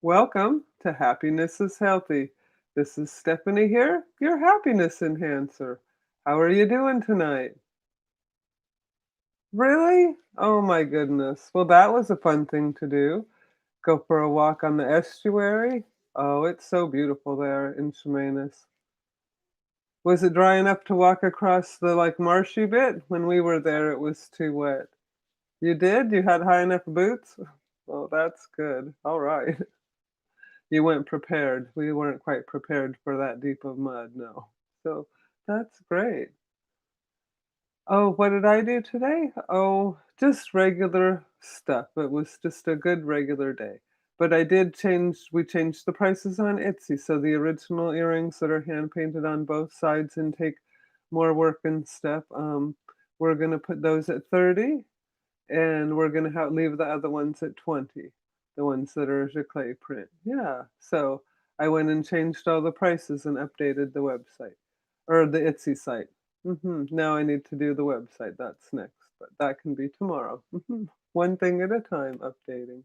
Welcome to Happiness is Healthy. This is Stephanie here, your happiness enhancer. How are you doing tonight? Really? Oh my goodness. Well, that was a fun thing to do. Go for a walk on the estuary. Oh, it's so beautiful there in Chemainus. Was it dry enough to walk across the marshy bit? When we were there, it was too wet. You did? You had high enough boots? Oh, that's good. All right. You weren't prepared. We weren't quite prepared for that deep of mud, no. So that's great. Oh, what did I do today? Oh, just regular stuff. It was just a good regular day. But we changed the prices on Etsy. So the original earrings that are hand painted on both sides and take more work and stuff, we're going to put those at 30 and we're gonna leave the other ones at 20, the ones that are clay print. Yeah, so I went and changed all the prices and updated the website, or the Etsy site. Now I need to do the website, that's next, but that can be tomorrow. One thing at a time, updating.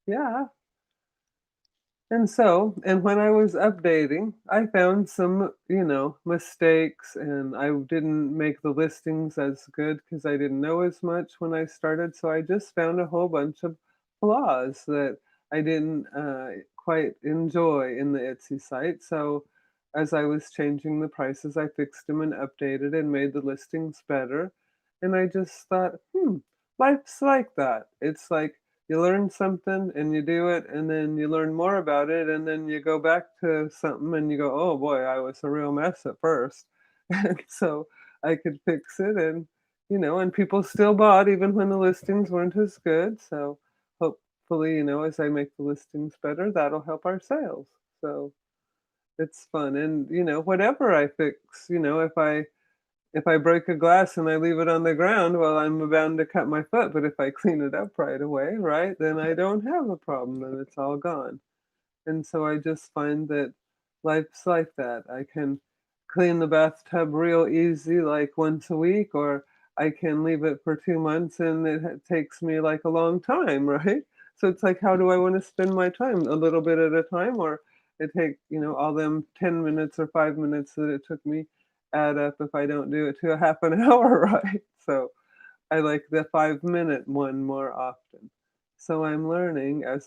Yeah, and when I was updating, I found some, mistakes, and I didn't make the listings as good because I didn't know as much when I started. So I just found a whole bunch of flaws that I didn't quite enjoy in the Etsy site. So as I was changing the prices, I fixed them and updated and made the listings better. And I just thought, life's like that. It's like you learn something and you do it and then you learn more about it and then you go back to something and you go, "Oh boy, I was a real mess at first." And so I could fix it and and people still bought even when the listings weren't as good. So hopefully, as I make the listings better, that'll help our sales. So it's fun. And whatever I fix, if I break a glass and I leave it on the ground, well, I'm bound to cut my foot, but if I clean it up right away, right, then I don't have a problem and it's all gone. And so I just find that life's like that. I can clean the bathtub real easy, like once a week, or I can leave it for 2 months and takes me like a long time, right? So it's like, how do I want to spend my time? A little bit at a time, or it take, all them 10 minutes or 5 minutes that it took me add up if I don't do it to a half an hour, right? So I like the 5 minute one more often. So I'm learning uh,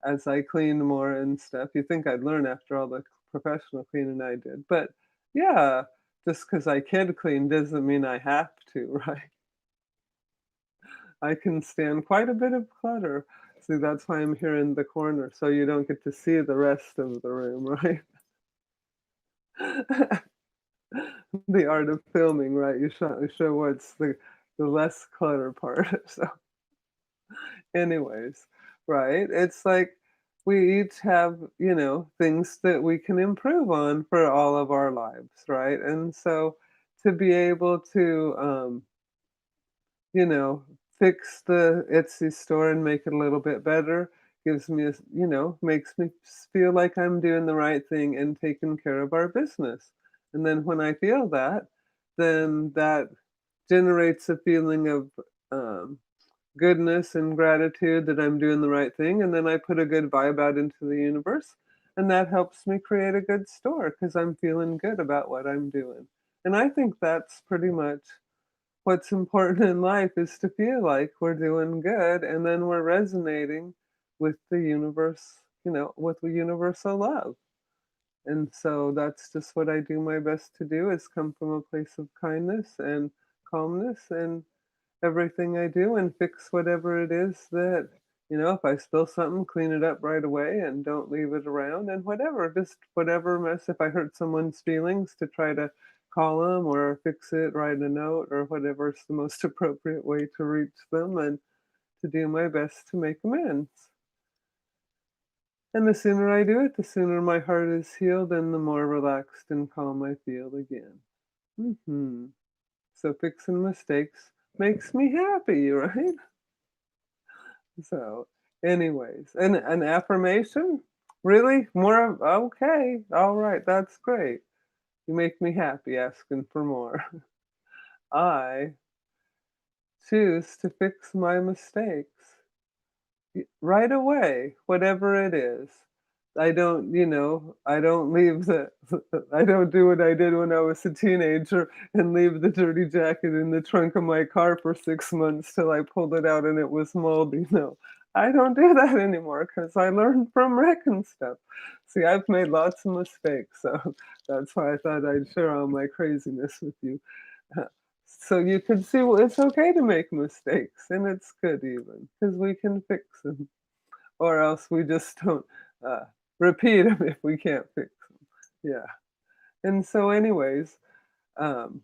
as I clean more and stuff. You think I'd learn after all the professional cleaning I did, but yeah, just because I can clean doesn't mean I have to, right? I can stand quite a bit of clutter. See, that's why I'm here in the corner, so you don't get to see the rest of the room, right? The art of filming, right? You show what's the less clutter part. So anyways, right? It's like we each have, things that we can improve on for all of our lives, right? And so to be able to, you know, fix the Etsy store and make it a little bit better gives me makes me feel like I'm doing the right thing and taking care of our business. And then when I feel that, then that generates a feeling of um, goodness and gratitude that I'm doing the right thing, and then I put a good vibe out into the universe, and that helps me create a good store because 'cause I'm feeling good about what I'm doing. And I think that's pretty much what's important in life is to feel like we're doing good and then we're resonating with the universe, with the universal love. And so that's just what I do my best to do is come from a place of kindness and calmness and everything I do and fix whatever it is that, if I spill something, clean it up right away and don't leave it around and whatever, just whatever mess. If I hurt someone's feelings, to try to call them or fix it, write a note or whatever's the most appropriate way to reach them and to do my best to make amends. And the sooner I do it, the sooner my heart is healed and the more relaxed and calm I feel again. So fixing mistakes makes me happy, right? So, anyways, and an affirmation? Really? More of okay, all right, that's great. You make me happy asking for more. I choose to fix my mistakes Right away, whatever it is. I don't, I don't leave the I don't do what I did when I was a teenager and leave the dirty jacket in the trunk of my car for 6 months till I pulled it out and it was moldy. No, I don't do that anymore because I learned from wrecking stuff. See, I've made lots of mistakes, so that's why I thought I'd share all my craziness with you. So you can see, well, it's okay to make mistakes, and it's good even because we can fix them, or else we just don't uh, repeat them if we can't fix them. Yeah. And so, anyways, um,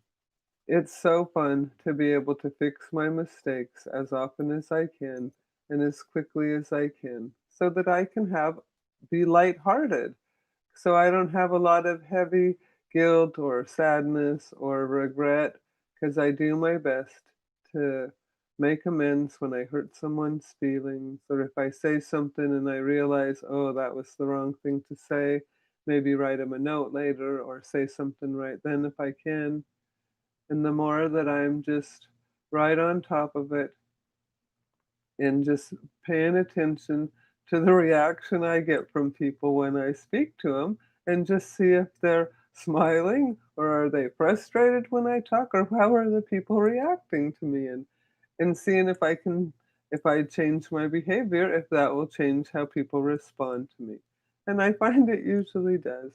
it's so fun to be able to fix my mistakes as often as I can and as quickly as I can, so that I can be lighthearted so I don't have a lot of heavy guilt or sadness or regret because I do my best to make amends when I hurt someone's feelings or if I say something and I realize, oh, that was the wrong thing to say, maybe write them a note later or say something right then if I can. And the more that I'm just right on top of it and just paying attention to the reaction I get from people when I speak to them and just see if they're smiling or are they frustrated when I talk or how are the people reacting to me and seeing if I change my behavior, if that will change how people respond to me. And I find it usually does.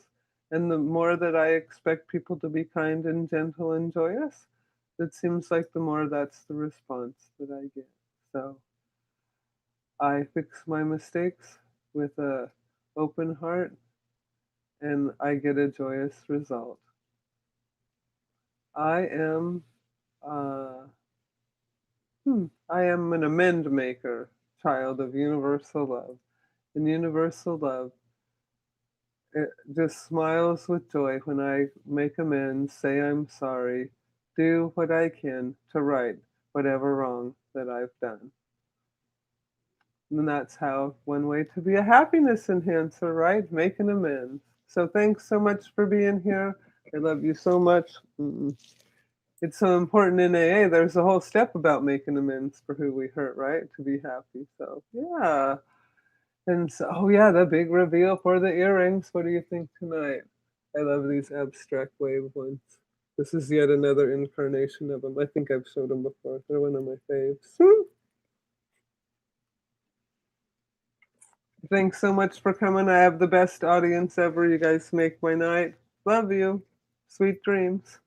And the more that I expect people to be kind and gentle and joyous, it seems like the more that's the response that I get. So I fix my mistakes with a open heart and I get a joyous result. I am uh, I am an amend maker, child of universal love. And universal love it just smiles with joy when I make amends, say I'm sorry, do what I can to right whatever wrong that I've done. And that's how one way to be a happiness enhancer, right? Making amends. So thanks so much for being here. I love you so much. It's so important in AA. There's a whole step about making amends for who we hurt, right? To be happy. So yeah. And so, oh yeah, the big reveal for the earrings. What do you think tonight? I love these abstract wave ones. This is yet another incarnation of them. I think I've showed them before. They're one of my faves. Thanks so much for coming. I have the best audience ever. You guys make my night. Love you. Sweet dreams.